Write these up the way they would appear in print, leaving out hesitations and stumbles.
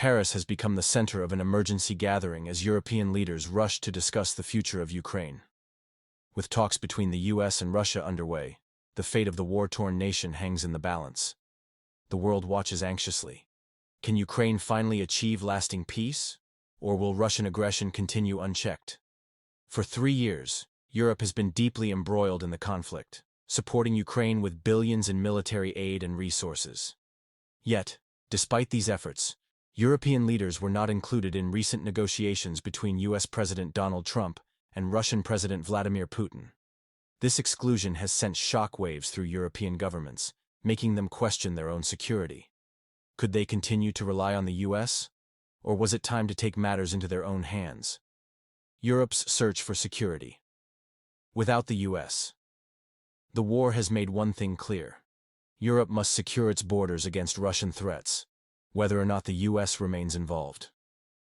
Paris has become the center of an emergency gathering as European leaders rush to discuss the future of Ukraine. With talks between the US and Russia underway, the fate of the war-torn nation hangs in the balance. The world watches anxiously. Can Ukraine finally achieve lasting peace, or will Russian aggression continue unchecked? For 3 years, Europe has been deeply embroiled in the conflict, supporting Ukraine with billions in military aid and resources. Yet, despite these efforts, European leaders were not included in recent negotiations between US President Donald Trump and Russian President Vladimir Putin. This exclusion has sent shockwaves through European governments, making them question their own security. Could they continue to rely on the US, or was it time to take matters into their own hands? Europe's search for security. Without the US, the war has made one thing clear. Europe must secure its borders against Russian threats, whether or not the US remains involved.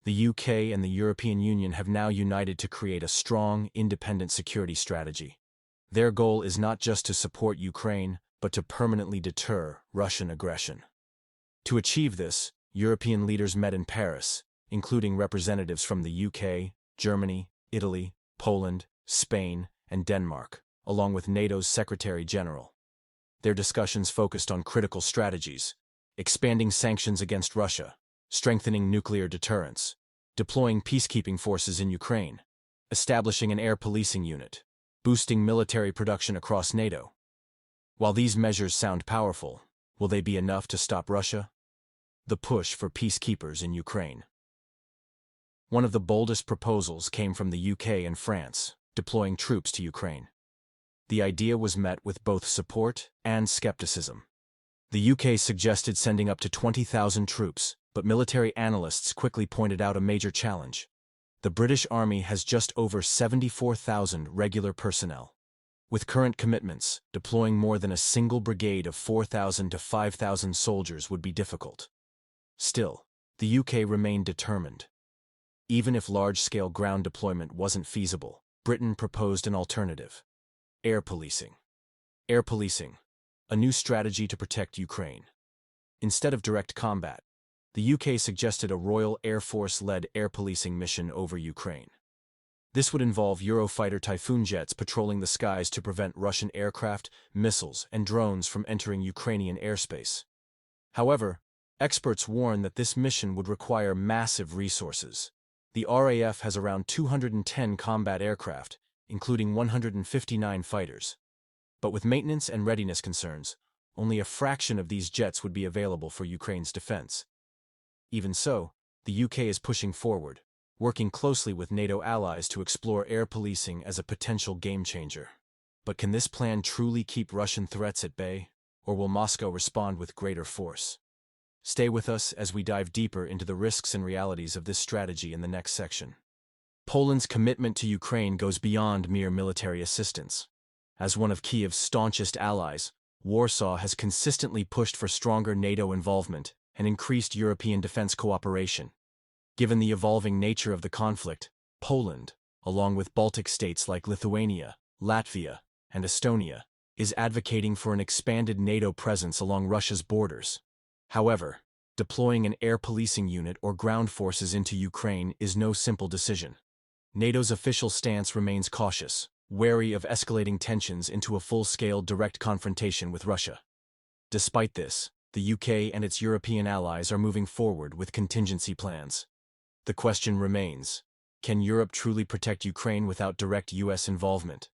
The UK and the European Union have now united to create a strong, independent security strategy. Their goal is not just to support Ukraine, but to permanently deter Russian aggression. To achieve this, European leaders met in Paris, including representatives from the UK, Germany, Italy, Poland, Spain, and Denmark, along with NATO's Secretary General. Their discussions focused on critical strategies: expanding sanctions against Russia, strengthening nuclear deterrence, deploying peacekeeping forces in Ukraine, establishing an air policing unit, boosting military production across NATO. While these measures sound powerful, will they be enough to stop Russia? The push for peacekeepers in Ukraine. One of the boldest proposals came from the UK and France, deploying troops to Ukraine. The idea was met with both support and skepticism. The UK suggested sending up to 20,000 troops, but military analysts quickly pointed out a major challenge. The British Army has just over 74,000 regular personnel. With current commitments, deploying more than a single brigade of 4,000 to 5,000 soldiers would be difficult. Still, the UK remained determined. Even if large-scale ground deployment wasn't feasible, Britain proposed an alternative: air policing. Air policing, a new strategy to protect Ukraine. Instead of direct combat, the UK suggested a Royal Air Force-led air policing mission over Ukraine. This would involve Eurofighter Typhoon jets patrolling the skies to prevent Russian aircraft, missiles, and drones from entering Ukrainian airspace. However, experts warn that this mission would require massive resources. The RAF has around 210 combat aircraft, including 159 fighters. But with maintenance and readiness concerns, only a fraction of these jets would be available for Ukraine's defense. Even so, the UK is pushing forward, working closely with NATO allies to explore air policing as a potential game-changer. But can this plan truly keep Russian threats at bay, or will Moscow respond with greater force? Stay with us as we dive deeper into the risks and realities of this strategy in the next section. Poland's commitment to Ukraine goes beyond mere military assistance. As one of Kyiv's staunchest allies, Warsaw has consistently pushed for stronger NATO involvement and increased European defense cooperation. Given the evolving nature of the conflict, Poland, along with Baltic states like Lithuania, Latvia, and Estonia, is advocating for an expanded NATO presence along Russia's borders. However, deploying an air policing unit or ground forces into Ukraine is no simple decision. NATO's official stance remains cautious, wary of escalating tensions into a full-scale direct confrontation with Russia. Despite this, the UK and its European allies are moving forward with contingency plans. The question remains: can Europe truly protect Ukraine without direct US involvement?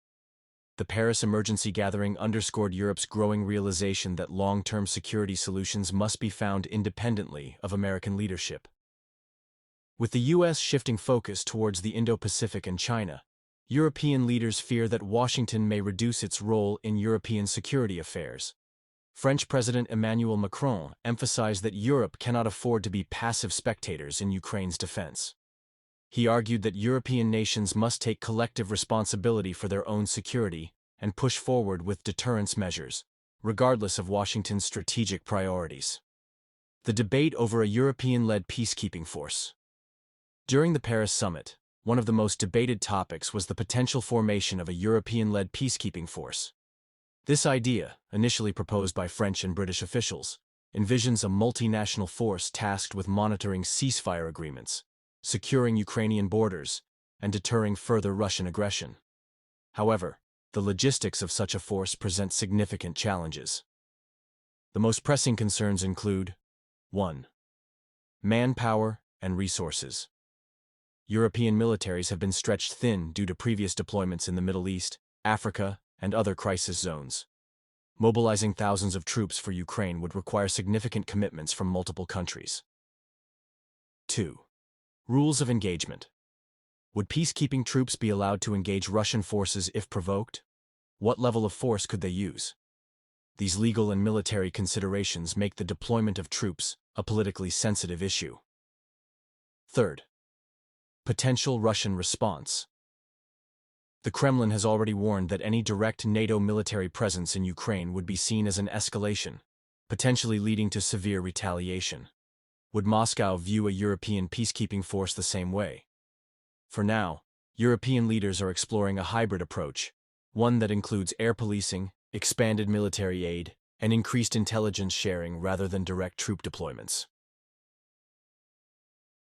The Paris emergency gathering underscored Europe's growing realization that long-term security solutions must be found independently of American leadership. With the US shifting focus towards the Indo-Pacific and China, European leaders fear that Washington may reduce its role in European security affairs. French President Emmanuel Macron emphasized that Europe cannot afford to be passive spectators in Ukraine's defense. He argued that European nations must take collective responsibility for their own security and push forward with deterrence measures, regardless of Washington's strategic priorities. The debate over a European-led peacekeeping force. During the Paris summit, one of the most debated topics was the potential formation of a European-led peacekeeping force. This idea, initially proposed by French and British officials, envisions a multinational force tasked with monitoring ceasefire agreements, securing Ukrainian borders, and deterring further Russian aggression. However, the logistics of such a force present significant challenges. The most pressing concerns include 1. Manpower and resources. European militaries have been stretched thin due to previous deployments in the Middle East, Africa, and other crisis zones. Mobilizing thousands of troops for Ukraine would require significant commitments from multiple countries. 2. Rules of engagement. Would peacekeeping troops be allowed to engage Russian forces if provoked? What level of force could they use? These legal and military considerations make the deployment of troops a politically sensitive issue. 3. Potential Russian response. The Kremlin has already warned that any direct NATO military presence in Ukraine would be seen as an escalation, potentially leading to severe retaliation. Would Moscow view a European peacekeeping force the same way? For now, European leaders are exploring a hybrid approach, one that includes air policing, expanded military aid, and increased intelligence sharing rather than direct troop deployments.